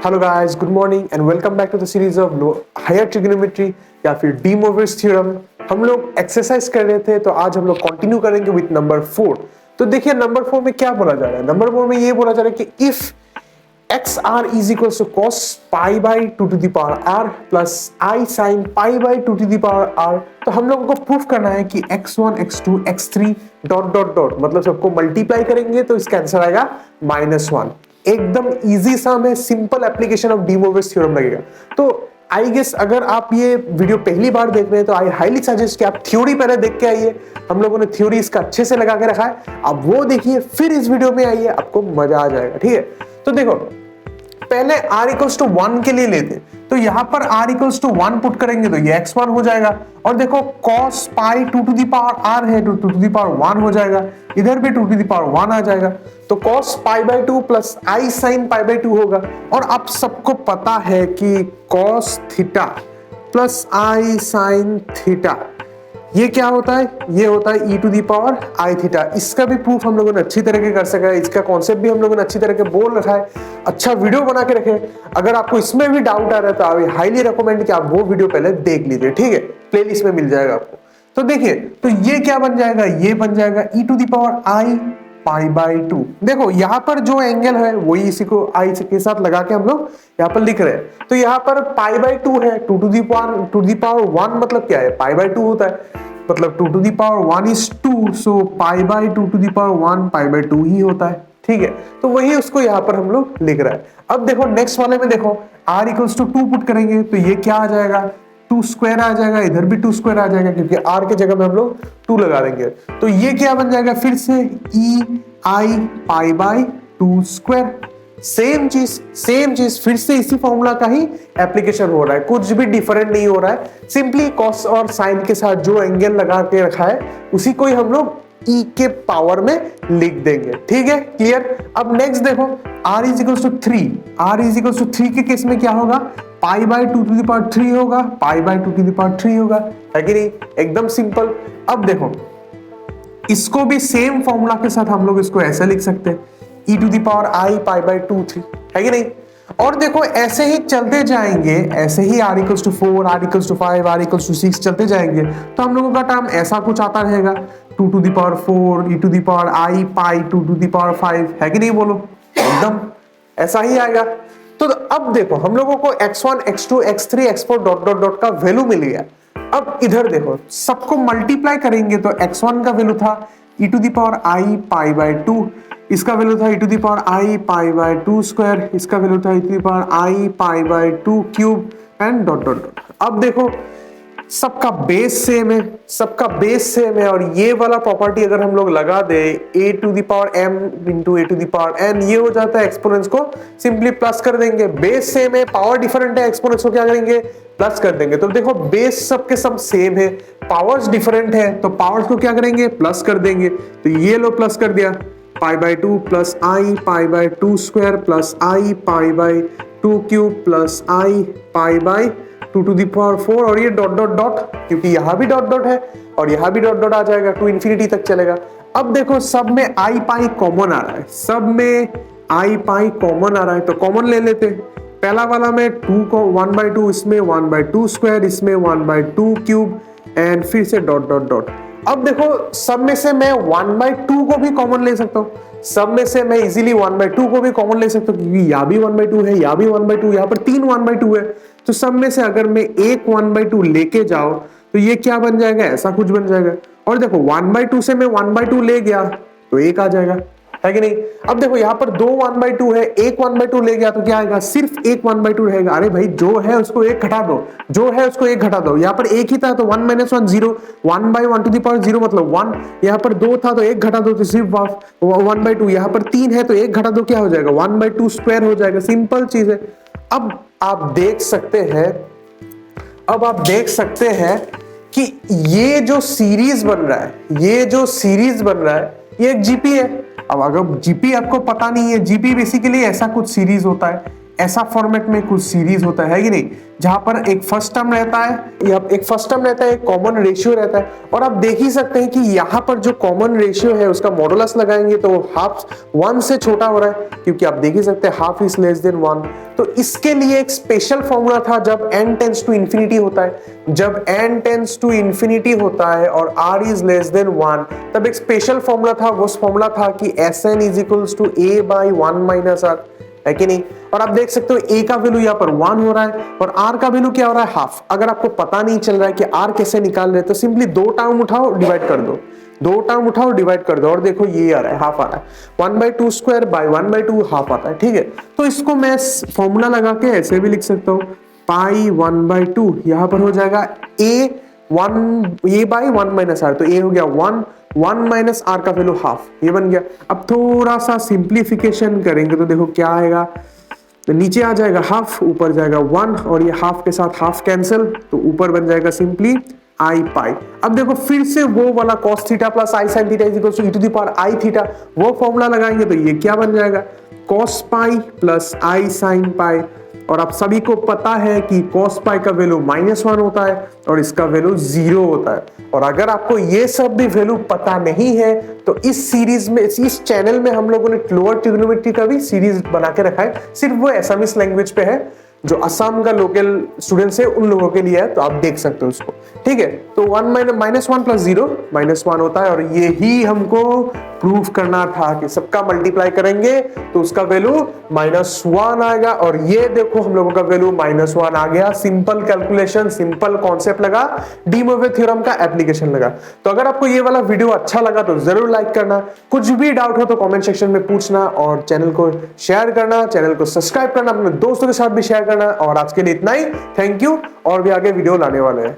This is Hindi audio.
Hello guys, good morning and welcome back to the series of higher trigonometry या फिर डी मोवियर्स थ्योरम। हम लोग एक्सरसाइज कर रहे थे, तो आज हम लोग कंटिन्यू करेंगे विद नंबर 4। तो देखिए नंबर 4 में क्या बोला जा रहा है। नंबर 4 में ये बोला जा रहा है कि if x r is equals to cos pi by two to the power r plus i sine pi by two to the power r, तो हम लोगों को प्रूफ करना है कि x1 x2 x3 dot dot dot, मतलब सबको मल्टीप्लाई करेंगे तो इसका आंसर आएगा -1। एकदम इजी सा में simple application of de Moivre's theorem लगेगा। तो आई गेस अगर आप ये वीडियो पहली बार देख रहे हैं तो आई हाईली सजेस्ट कि आप थ्योरी पहले देख के आइए। हम लोगों ने थ्योरी इसका अच्छे से लगा के रखा है, आप वो देखिए फिर इस वीडियो में आइए, आपको मजा आ जाएगा। ठीक है, तो देखो पहले r इक्वल्स टू 1 के लिए लेते, तो यहां पर r इक्वल्स टू 1 पुट करेंगे तो ये x1 हो जाएगा। और देखो cos pi two to the power r है तो टू टू दी पावर 1 हो जाएगा, इधर भी टू टू दी पावर 1 आ जाएगा, तो cos pi by 2 plus i sine pi by 2 होगा। और आप सबको पता है कि cos theta plus i sine theta ये क्या होता है, ये होता है e to the power i theta. इसका भी प्रूफ हम लोगों ने अच्छी तरह कर सका है, इसका कॉन्सेप्ट भी हम लोगों ने अच्छी तरह के बोल रखा है, अच्छा वीडियो बना के रखे। अगर आपको इसमें भी डाउट आ रहा है तो आई हाईली रिकमेंड कि आप वो वीडियो पहले देख लीजिए। ठीक है, प्लेलिस्ट में मिल जाएगा आपको। तो देखिए, तो ये क्या बन जाएगा, ये बन जाएगा e to the power i pi by 2। देखो यहाँ पर जो एंगल है वही इसी को आई के साथ लगा के हम लोग यहाँ पर लिख रहे हैं। तो यहाँ पर पाई बाई 2 है, टू टू दी पावर 1 मतलब क्या है, पाई बाई 2 होता है, मतलब 2 to the power 1 is 2, so pi by 2 to the power 1 pi by 2 ही होता है। ठीक है, तो वही उसको यहाँ पर हम लोग लिख रहा है। अब देखो नेक्स्ट वाले में देखो r इक्वल्स टू 2 पुट करेंगे तो ये क्या आ जाएगा, 2 स्क्वायर आ जाएगा, इधर भी 2 स्क्वायर आ जाएगा क्योंकि r के जगह में हम लोग 2 लगा देंगे। तो ये क्या बन जाएगा फिर से e I pi by 2 square. Same चीज फिर से इसी फॉर्मूला का ही एप्लीकेशन हो रहा है, कुछ भी डिफरेंट नहीं हो रहा है। सिंपली कॉस और साइन के साथ जो एंगल लगा के रखा है उसी को ही हम लोग e के पावर में लिख देंगे। ठीक है, क्लियर। अब नेक्स्ट देखो r is equals to 3, r is equals to 3 के केस में क्या होगा, pi by 2 to the power 3 होगा, pi by 2 to the power 3 होगा, है कि नहीं, एकदम सिंपल। अब देखो इसको भी सेम फॉर्मूला के साथ हम लोग इसको ऐसे लिख सकते हैं, e to the power i pi by 2 3, है कि नहीं। और देखो ऐसे ही चलते जाएंगे, ऐसे ही r equals to 4, r equals to 5, r equals to 6 चलते जाएंगे तो हम लोगों का टर्म ऐसा कुछ आता रहेगा, 2 to the power 4 e to the power i pi 2 to the power 5, है कि नहीं, बोलो एकदम ऐसा ही आएगा। तो अब देखो हम लोगों को x1 x2 x3 x4 dot dot dot का वैल्यू मिल गया। अब इधर देखो सबको मल्टीप्लाई करेंगे तो x1 का वैल्यू था e to the power i pi by 2, इसका वैल्यू था e to the power i pi by 2 square, इसका वैल्यू था e to the power i pi by 2 cube and dot dot dot. अब देखो सबका बेस सेम है, सबका बेस सेम है, और ये वाला प्रॉपर्टी अगर हम लोग लगा दे a to the power m into a to the power n, ये हो जाता है, एक्सपोनेंट्स को सिंपली प्लस कर देंगे। बेस सेम है, पावर डिफरेंट है, एक्सपोनेंट्स को क्या करेंगे, प्लस कर देंगे। तो देखो बेस सबके सब सेम है, पावर्स डिफरेंट है, तो पावर्स को क्या करेंगे, प्लस कर देंगे। तो ये लो प्लस कर दिया, pi by 2 plus i pi by 2 square plus i pi by 2 cube plus i pi by 2 to the power 4, और ये डॉट डॉट डॉट क्योंकि यहाँ भी डॉट डॉट है और यहाँ भी डॉट डॉट आ जाएगा, टू इन्फिनिटी तक चलेगा। अब देखो सब में आई पाई कॉमन आ रहा है, सब में आई पाई कॉमन आ रहा है, तो कॉमन ले लेते हैं। पहला वाला में 2 को 1 बाई 2, इसमें 1 बाई 2 स्क्वायर, इसमें 1 बाई 2 क्यूब एंड फिर से डॉट डॉट डॉट। अब देखो सब में से मैं 1 बाई 2 को भी कॉमन ले सकता हूँ, सब में से मैं इजीली 1 बाई 2 को भी कॉमन ले सकता हूँ क्योंकि यहाँ भी 1 बाई 2 है, यहाँ भी 1 बाई 2, यहाँ पर 3 1 बाई 2 है। तो सब में से अगर मैं एक 1 बाई 2 लेके जाओ तो ये क्या बन जाएगा, ऐसा कुछ बन जाएगा। और देखो 1 बाई 2 से मैं 1 बाई 2 ले गया तो 1 आ जाएगा, है कि नहीं। अब देखो यहाँ पर 2 1 बाई 2 है, एक 1 बाई 2 ले गया तो क्या आएगा, सिर्फ एक 1 बाई 2 रहेगा। अरे भाई जो है उसको एक घटा दो, जो है उसको एक घटा दो। यहाँ पर एक ही था तो 1 minus 1 0, 1 by 1 to the power 0 मतलब 1। यहाँ पर 2 था तो एक घटा दो तो सिर्फ 1 बाई 2। यहाँ पर 3 है तो एक घटा दो क्या हो जाएगा, 1 बाई 2 स्क्वायर हो जाएगा, सिंपल चीज है। अब आप देख सकते हैं, अब आप देख सकते हैं कि ये जो सीरीज बन रहा है, ये जो सीरीज बन रहा है ये एक जीपी है। अब अगर जीपी आपको पता नहीं है, जीपी बेसिकली ऐसा कुछ सीरीज होता है, ऐसा फॉर्मेट में कुछ सीरीज होता है कि नहीं, जहां पर एक फर्स्ट टर्म रहता है या एक फर्स्ट टर्म रहता है, एक कॉमन रेशियो रहता है, और आप देख ही सकते हैं कि यहाँ पर जो कॉमन रेशियो है उसका मॉडुलस लगाएंगे तो हाफ 1 से छोटा हो रहा है, क्योंकि आप देख ही सकते हैं हाफ इज लेस देन 1। तो इसके लिए एक स्पेशल फॉर्मूला था जब n टेंड्स टू इंफिनिटी होता है, जब n टेंड्स टू इंफिनिटी होता है और r इज लेस देन 1, तब एक स्पेशल फॉर्मूला था, वो फॉर्मूला था कि Sn is equals to a by 1 minus r, है कि नहीं। और आप देख सकते हो a का वैल्यू यहाँ पर 1 हो रहा है और r का वैल्यू क्या हो रहा है, हाफ। अगर आपको पता नहीं चल रहा है कि r कैसे निकाल रहे हैं तो सिंपली 2 टर्म उठाओ डिवाइड कर दो, 2 टर्म उठाओ डिवाइड कर दो, और देखो ये आ रहा है, हाफ आ रहा है। 1/2 स्क्वायर बाय 1/2 हाफ आता है, ठीक है। तो इसको मैं फॉर्मूला लगा के ऐसे भी लिख सकता हूँ, पाई 1/2 यहाँ पर हो जाएगा a बाई 1 माइनस r, तो a हो गया 1 माइनस r का वैल्यू हाफ, ये बन गया। अब थोड़ा सा सिंप्लीफिकेशन करेंगे तो देखो क्या आएगा, तो नीचे आ जाएगा हाफ, ऊपर जाएगा 1, और ये हाफ के साथ हाफ कैंसिल, तो ऊपर बन जाएगा सिंपली आई पाई। अब देखो फिर से वो वाला cos theta plus i sine theta is equal to e to the power i theta, वो फॉर्मूला लगाएंगे तो ये क्या बन जाएगा, cos pi plus i sine pi. और आप सभी को पता है कि cos पाई का वैल्यू -1 होता है और इसका वैल्यू 0 होता है। और अगर आपको ये सब भी वैल्यू पता नहीं है तो इस सीरीज में, इस चैनल में हम लोगों ने लोअर ट्रिग्नोमेट्री का भी सीरीज बना के रखा है, सिर्फ वो असमीज लैंग्वेज पे है, जो असम का लोकल स्टूडेंट्स है उन लोगों के लिए है, तो आप देख सकते हो उसको, ठीक है। तो 1 प्लस 0 -1 होता है, और ये ही हमको प्रूफ करना था कि सबका मल्टीप्लाई करेंगे तो उसका वैल्यू -1 आएगा, और ये देखो हम लोगों का वैल्यू -1 आ गया। सिंपल कैलकुलेशन, सिंपल कॉन्सेप्ट लगा, डी मोवियर थ्योरम का एप्लीकेशन लगा। तो अगर आपको ये वाला वीडियो अच्छा लगा तो जरूर लाइक करना, कुछ भी डाउट हो तो कमेंट सेक्शन में पूछना, और चैनल को शेयर करना, चैनल को सब्सक्राइब करना, अपने दोस्तों के साथ भी शेयर करना। और आज के लिए इतना ही, थैंक यू, और भी आगे वीडियो लाने वाले हैं।